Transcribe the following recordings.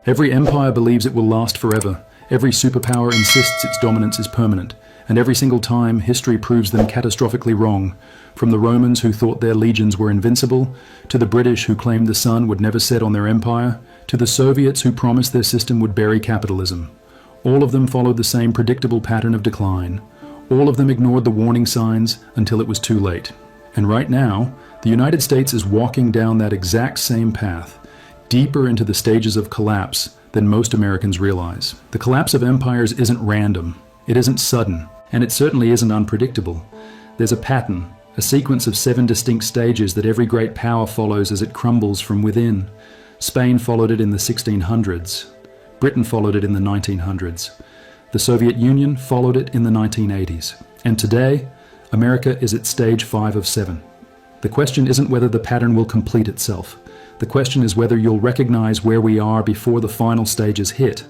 Every empire believes it will last forever. Every superpower insists its dominance is permanent. And every single time, history proves them catastrophically wrong. From the Romans, who thought their legions were invincible, to the British, who claimed the sun would never set on their empire, to the Soviets, who promised their system would bury capitalism. All of them followed the same predictable pattern of decline. All of them ignored the warning signs until it was too late. And right now, the United States is walking down that exact same path, deeper into the stages of collapse than most Americans realize. The collapse of empires isn't random, it isn't sudden, and it certainly isn't unpredictable. There's a pattern, a sequence of 7 distinct stages that every great power follows as it crumbles from within. Spain followed it in the 1600s. Britain followed it in the 1900s. The Soviet Union followed it in the 1980s. And today, America is at stage 5 of 7. The question isn't whether the pattern will complete itself. The question is whether you'll recognize where we are before the final stages hit.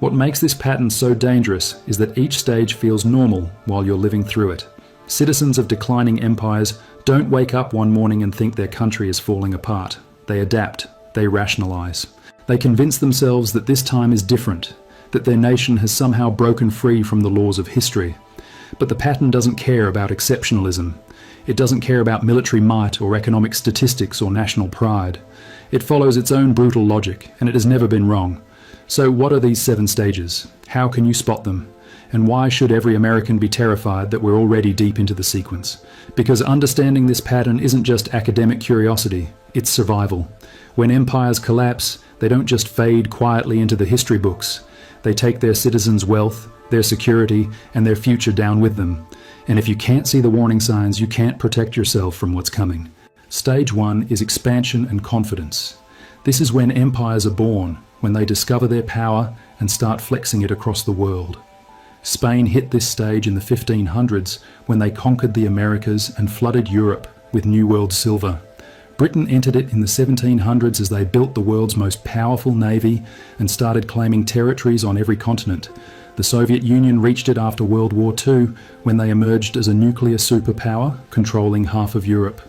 What makes this pattern so dangerous is that each stage feels normal while you're living through it. Citizens of declining empires don't wake up one morning and think their country is falling apart. They adapt. They rationalize. They convince themselves that this time is different, that their nation has somehow broken free from the laws of history. But the pattern doesn't care about exceptionalism. It doesn't care about military might or economic statistics or national pride. It follows its own brutal logic, and it has never been wrong. So what are these 7 stages? How can you spot them? And why should every American be terrified that we're already deep into the sequence? Because understanding this pattern isn't just academic curiosity, it's survival. When empires collapse, they don't just fade quietly into the history books. They take their citizens' wealth, their security, and their future down with them. And if you can't see the warning signs, you can't protect yourself from what's coming. Stage 1 is expansion and confidence. This is when empires are born, when they discover their power and start flexing it across the world. Spain hit this stage in the 1500s when they conquered the Americas and flooded Europe with New World silver. Britain entered it in the 1700s as they built the world's most powerful navy and started claiming territories on every continent. The Soviet Union reached it after World War II when they emerged as a nuclear superpower, controlling half of Europe.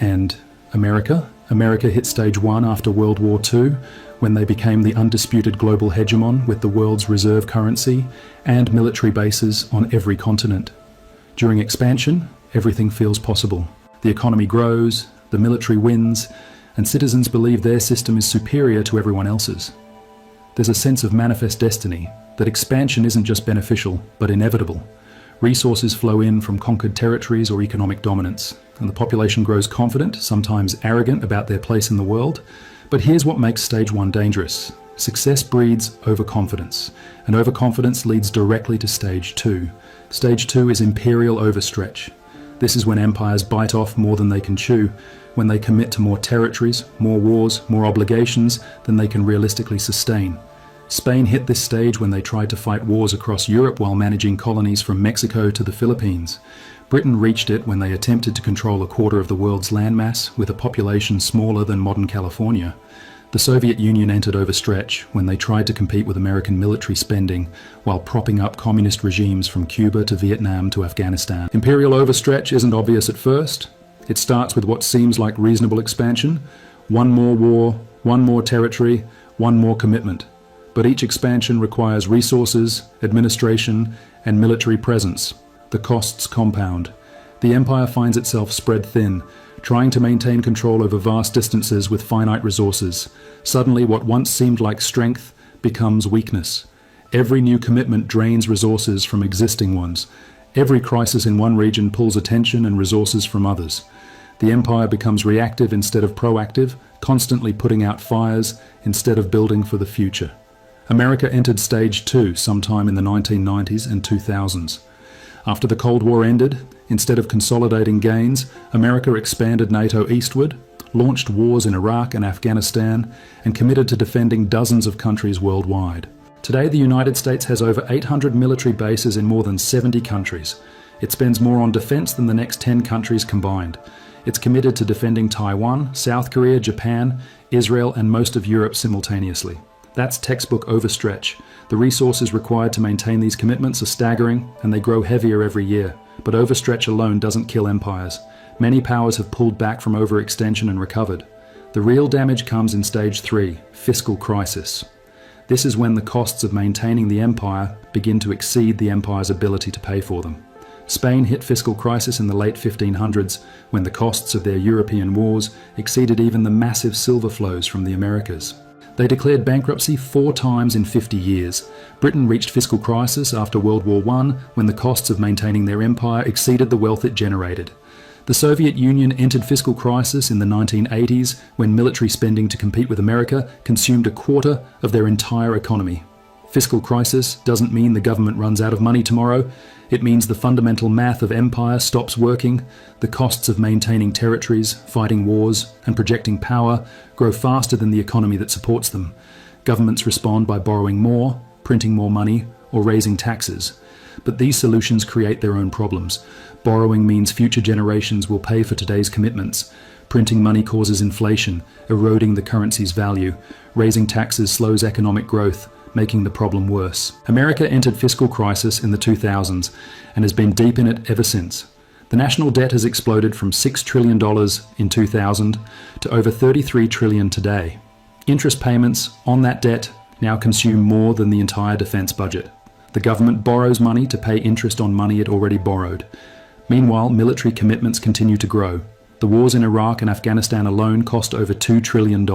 And America? America hit stage 1 after World War II when they became the undisputed global hegemon with the world's reserve currency and military bases on every continent. During expansion, everything feels possible. The economy grows, the military wins, and citizens believe their system is superior to everyone else's. There's a sense of manifest destiny, that expansion isn't just beneficial, but inevitable. Resources flow in from conquered territories or economic dominance, and the population grows confident, sometimes arrogant about their place in the world. But here's what makes stage 1 dangerous. Success breeds overconfidence, and overconfidence leads directly to stage 2. Stage 2 is imperial overstretch. This is when empires bite off more than they can chew, when they commit to more territories, more wars, more obligations than they can realistically sustain. Spain hit this stage when they tried to fight wars across Europe while managing colonies from Mexico to the Philippines. Britain reached it when they attempted to control a quarter of the world's landmass with a population smaller than modern California. The Soviet Union entered overstretch when they tried to compete with American military spending while propping up communist regimes from Cuba to Vietnam to Afghanistan. Imperial overstretch isn't obvious at first. It starts with what seems like reasonable expansion. One more war, one more territory, one more commitment. But each expansion requires resources, administration, and military presence. The costs compound. The empire finds itself spread thin, trying to maintain control over vast distances with finite resources. Suddenly, what once seemed like strength becomes weakness. Every new commitment drains resources from existing ones. Every crisis in one region pulls attention and resources from others. The empire becomes reactive instead of proactive, constantly putting out fires instead of building for the future. America entered stage 2 sometime in the 1990s and 2000s. After the Cold War ended, instead of consolidating gains, America expanded NATO eastward, launched wars in Iraq and Afghanistan, and committed to defending dozens of countries worldwide. Today, the United States has over 800 military bases in more than 70 countries. It spends more on defense than the next 10 countries combined. It's committed to defending Taiwan, South Korea, Japan, Israel, and most of Europe simultaneously. That's textbook overstretch. The resources required to maintain these commitments are staggering, and they grow heavier every year. But overstretch alone doesn't kill empires. Many powers have pulled back from overextension and recovered. The real damage comes in stage 3, fiscal crisis. This is when the costs of maintaining the empire begin to exceed the empire's ability to pay for them. Spain hit fiscal crisis in the late 1500s when the costs of their European wars exceeded even the massive silver flows from the Americas. They declared bankruptcy 4 times in 50 years. Britain reached fiscal crisis after World War I when the costs of maintaining their empire exceeded the wealth it generated. The Soviet Union entered fiscal crisis in the 1980s when military spending to compete with America consumed a quarter of their entire economy. Fiscal crisis doesn't mean the government runs out of money tomorrow. It means the fundamental math of empire stops working. The costs of maintaining territories, fighting wars, and projecting power grow faster than the economy that supports them. Governments respond by borrowing more, printing more money, or raising taxes. But these solutions create their own problems. Borrowing means future generations will pay for today's commitments. Printing money causes inflation, eroding the currency's value. Raising taxes slows economic growth, making the problem worse. America entered fiscal crisis in the 2000s and has been deep in it ever since. The national debt has exploded from $6 trillion in 2000 to over $33 trillion today. Interest payments on that debt now consume more than the entire defense budget. The government borrows money to pay interest on money it already borrowed. Meanwhile, military commitments continue to grow. The wars in Iraq and Afghanistan alone cost over $2 trillion.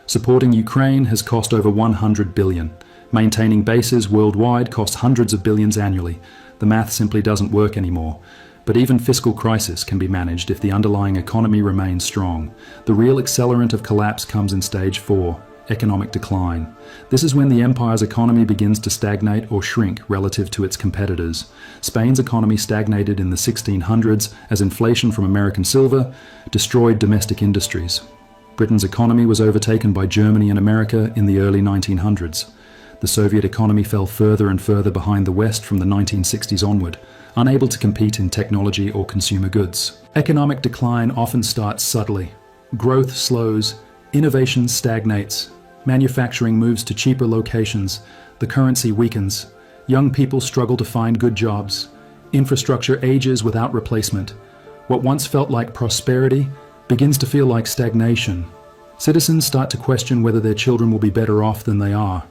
Supporting Ukraine has cost over $100 billion. Maintaining bases worldwide costs hundreds of billions annually. The math simply doesn't work anymore. But even fiscal crisis can be managed if the underlying economy remains strong. The real accelerant of collapse comes in stage 4, economic decline. This is when the empire's economy begins to stagnate or shrink relative to its competitors. Spain's economy stagnated in the 1600s as inflation from American silver destroyed domestic industries. Britain's economy was overtaken by Germany and America in the early 1900s. The Soviet economy fell further and further behind the West from the 1960s onward, unable to compete in technology or consumer goods. Economic decline often starts subtly. Growth slows, innovation stagnates, manufacturing moves to cheaper locations, the currency weakens, young people struggle to find good jobs, infrastructure ages without replacement. What once felt like prosperity begins to feel like stagnation. Citizens start to question whether their children will be better off than they are.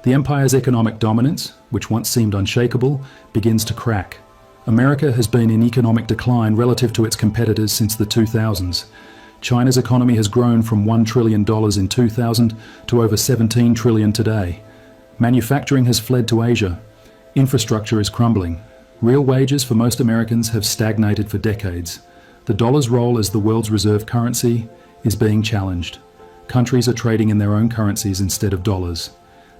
The empire's economic dominance, which once seemed unshakable, begins to crack. America has been in economic decline relative to its competitors since the 2000s. China's economy has grown from $1 trillion in 2000 to over $17 trillion today. Manufacturing has fled to Asia. Infrastructure is crumbling. Real wages for most Americans have stagnated for decades. The dollar's role as the world's reserve currency is being challenged. Countries are trading in their own currencies instead of dollars.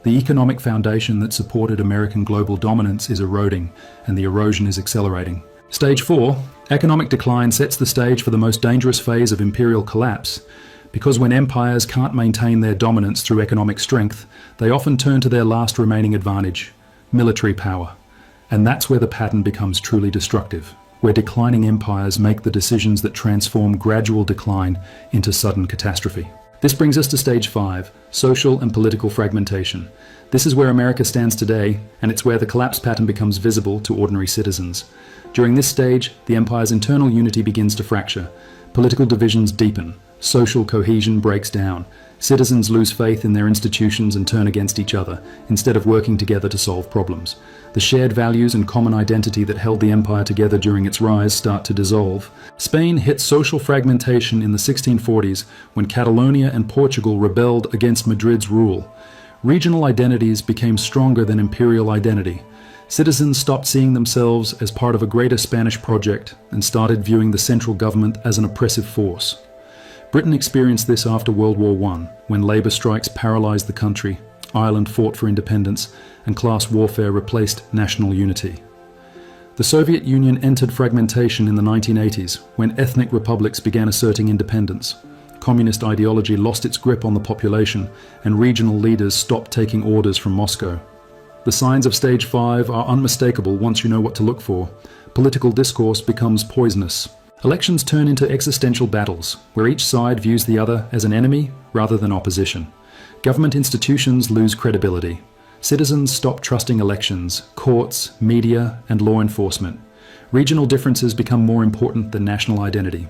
The economic foundation that supported American global dominance is eroding, and the erosion is accelerating. Stage 4, economic decline, sets the stage for the most dangerous phase of imperial collapse. Because when empires can't maintain their dominance through economic strength, they often turn to their last remaining advantage, military power. And that's where the pattern becomes truly destructive, where declining empires make the decisions that transform gradual decline into sudden catastrophe. This brings us to stage 5, social and political fragmentation. This is where America stands today, and it's where the collapse pattern becomes visible to ordinary citizens. During this stage, the empire's internal unity begins to fracture. Political divisions deepen. Social cohesion breaks down. Citizens lose faith in their institutions and turn against each other, instead of working together to solve problems. The shared values and common identity that held the empire together during its rise start to dissolve. Spain hit social fragmentation in the 1640s when Catalonia and Portugal rebelled against Madrid's rule. Regional identities became stronger than imperial identity. Citizens stopped seeing themselves as part of a greater Spanish project and started viewing the central government as an oppressive force. Britain experienced this after World War I, when labour strikes paralysed the country, Ireland fought for independence, and class warfare replaced national unity. The Soviet Union entered fragmentation in the 1980s, when ethnic republics began asserting independence. Communist ideology lost its grip on the population, and regional leaders stopped taking orders from Moscow. The signs of stage 5 are unmistakable once you know what to look for. Political discourse becomes poisonous. Elections turn into existential battles, where each side views the other as an enemy rather than opposition. Government institutions lose credibility. Citizens stop trusting elections, courts, media, and law enforcement. Regional differences become more important than national identity.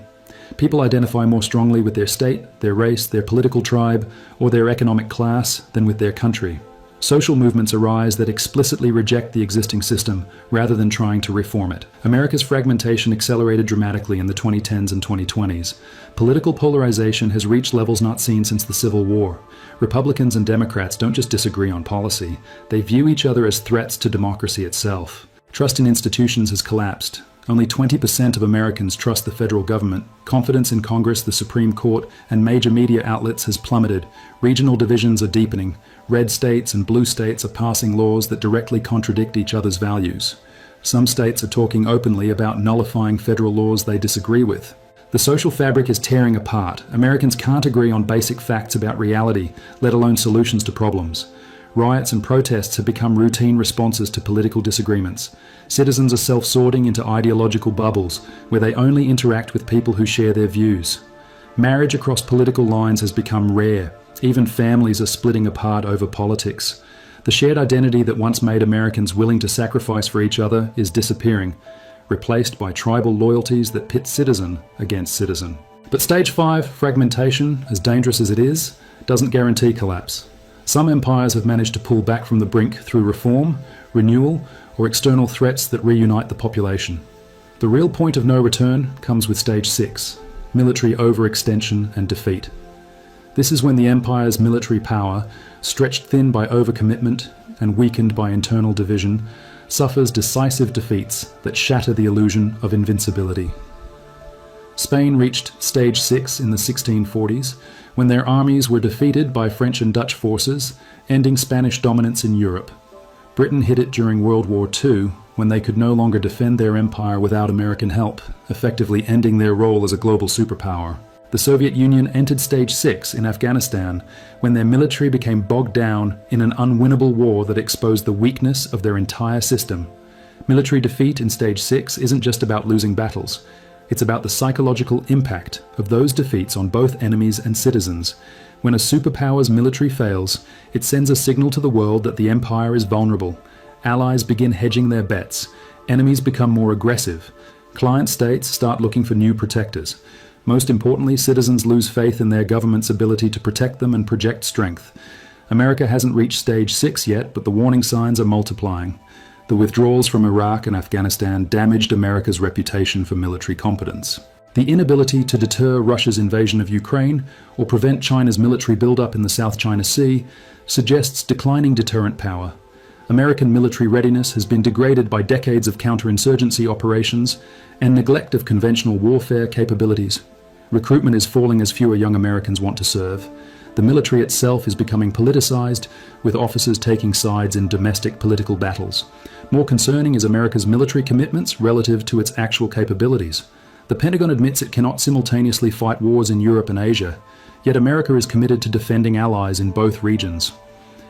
People identify more strongly with their state, their race, their political tribe, or their economic class than with their country. Social movements arise that explicitly reject the existing system rather than trying to reform it. America's fragmentation accelerated dramatically in the 2010s and 2020s. Political polarization has reached levels not seen since the Civil War. Republicans and Democrats don't just disagree on policy, they view each other as threats to democracy itself. Trust in institutions has collapsed. Only 20% of Americans trust the federal government. Confidence in Congress, the Supreme Court, and major media outlets has plummeted. Regional divisions are deepening. Red states and blue states are passing laws that directly contradict each other's values. Some states are talking openly about nullifying federal laws they disagree with. The social fabric is tearing apart. Americans can't agree on basic facts about reality, let alone solutions to problems. Riots and protests have become routine responses to political disagreements. Citizens are self-sorting into ideological bubbles, where they only interact with people who share their views. Marriage across political lines has become rare. Even families are splitting apart over politics. The shared identity that once made Americans willing to sacrifice for each other is disappearing, replaced by tribal loyalties that pit citizen against citizen. But Stage 5, fragmentation, as dangerous as it is, doesn't guarantee collapse. Some empires have managed to pull back from the brink through reform, renewal, or external threats that reunite the population. The real point of no return comes with Stage 6, military overextension and defeat. This is when the empire's military power, stretched thin by overcommitment and weakened by internal division, suffers decisive defeats that shatter the illusion of invincibility. Spain reached Stage 6 in the 1640s, when their armies were defeated by French and Dutch forces, ending Spanish dominance in Europe. Britain hit it during World War II, when they could no longer defend their empire without American help, effectively ending their role as a global superpower. The Soviet Union entered Stage 6 in Afghanistan, when their military became bogged down in an unwinnable war that exposed the weakness of their entire system. Military defeat in Stage 6 isn't just about losing battles. It's about the psychological impact of those defeats on both enemies and citizens. When a superpower's military fails, it sends a signal to the world that the empire is vulnerable. Allies begin hedging their bets. Enemies become more aggressive. Client states start looking for new protectors. Most importantly, citizens lose faith in their government's ability to protect them and project strength. America hasn't reached Stage 6 yet, but the warning signs are multiplying. The withdrawals from Iraq and Afghanistan damaged America's reputation for military competence. The inability to deter Russia's invasion of Ukraine or prevent China's military buildup in the South China Sea suggests declining deterrent power. American military readiness has been degraded by decades of counterinsurgency operations and neglect of conventional warfare capabilities. Recruitment is falling as fewer young Americans want to serve. The military itself is becoming politicized, with officers taking sides in domestic political battles. More concerning is America's military commitments relative to its actual capabilities. The Pentagon admits it cannot simultaneously fight wars in Europe and Asia, yet America is committed to defending allies in both regions.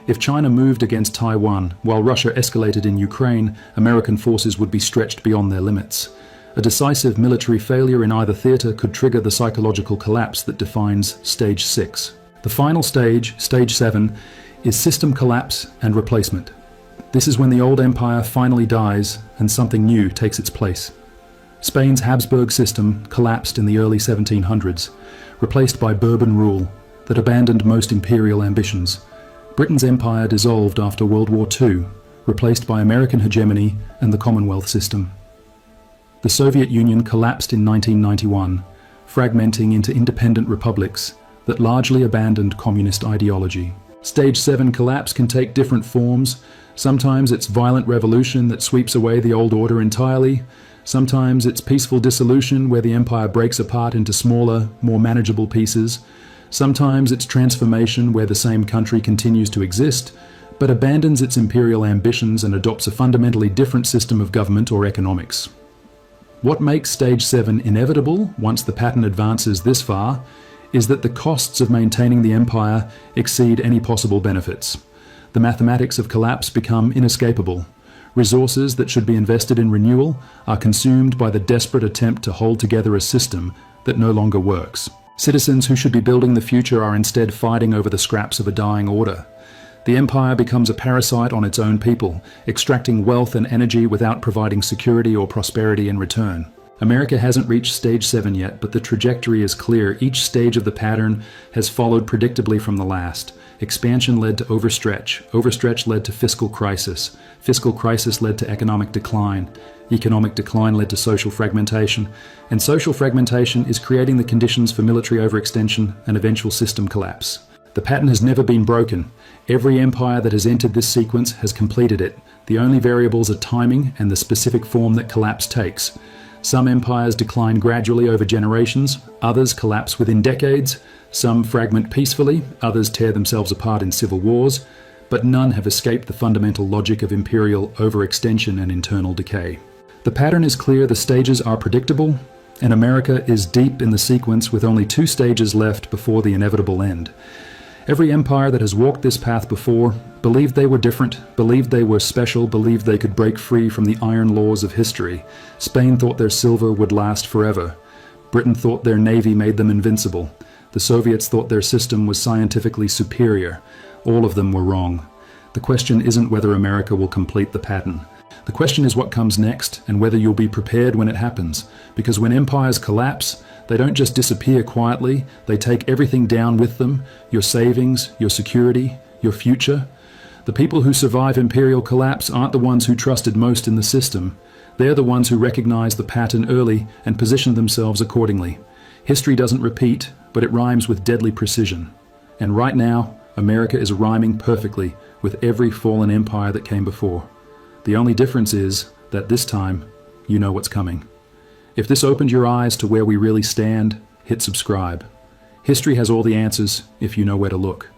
If China moved against Taiwan, while Russia escalated in Ukraine, American forces would be stretched beyond their limits. A decisive military failure in either theater could trigger the psychological collapse that defines Stage 6. The final stage, Stage 7, is system collapse and replacement. This is when the old empire finally dies and something new takes its place. Spain's Habsburg system collapsed in the early 1700s, replaced by Bourbon rule that abandoned most imperial ambitions. Britain's empire dissolved after World War II, replaced by American hegemony and the Commonwealth system. The Soviet Union collapsed in 1991, fragmenting into independent republics that largely abandoned communist ideology. Stage 7 collapse can take different forms. Sometimes it's violent revolution that sweeps away the old order entirely. Sometimes it's peaceful dissolution where the empire breaks apart into smaller, more manageable pieces. Sometimes it's transformation where the same country continues to exist, but abandons its imperial ambitions and adopts a fundamentally different system of government or economics. What makes Stage 7 inevitable once the pattern advances this far is that the costs of maintaining the empire exceed any possible benefits. The mathematics of collapse become inescapable. Resources that should be invested in renewal are consumed by the desperate attempt to hold together a system that no longer works. Citizens who should be building the future are instead fighting over the scraps of a dying order. The empire becomes a parasite on its own people, extracting wealth and energy without providing security or prosperity in return. America hasn't reached Stage 7 yet, but the trajectory is clear. Each stage of the pattern has followed predictably from the last. Expansion led to overstretch. Overstretch led to fiscal crisis. Fiscal crisis led to economic decline. Economic decline led to social fragmentation. And social fragmentation is creating the conditions for military overextension and eventual system collapse. The pattern has never been broken. Every empire that has entered this sequence has completed it. The only variables are timing and the specific form that collapse takes. Some empires decline gradually over generations, others collapse within decades, some fragment peacefully, others tear themselves apart in civil wars, but none have escaped the fundamental logic of imperial overextension and internal decay. The pattern is clear, the stages are predictable, and America is deep in the sequence with only 2 stages left before the inevitable end. Every empire that has walked this path before believed they were different, believed they were special, believed they could break free from the iron laws of history. Spain thought their silver would last forever. Britain thought their navy made them invincible. The Soviets thought their system was scientifically superior. All of them were wrong. The question isn't whether America will complete the pattern. The question is what comes next and whether you'll be prepared when it happens. Because when empires collapse, they don't just disappear quietly, they take everything down with them, your savings, your security, your future. The people who survive imperial collapse aren't the ones who trusted most in the system. They're the ones who recognize the pattern early and position themselves accordingly. History doesn't repeat, but it rhymes with deadly precision. And right now, America is rhyming perfectly with every fallen empire that came before. The only difference is that this time, you know what's coming. If this opened your eyes to where we really stand, hit subscribe. History has all the answers if you know where to look.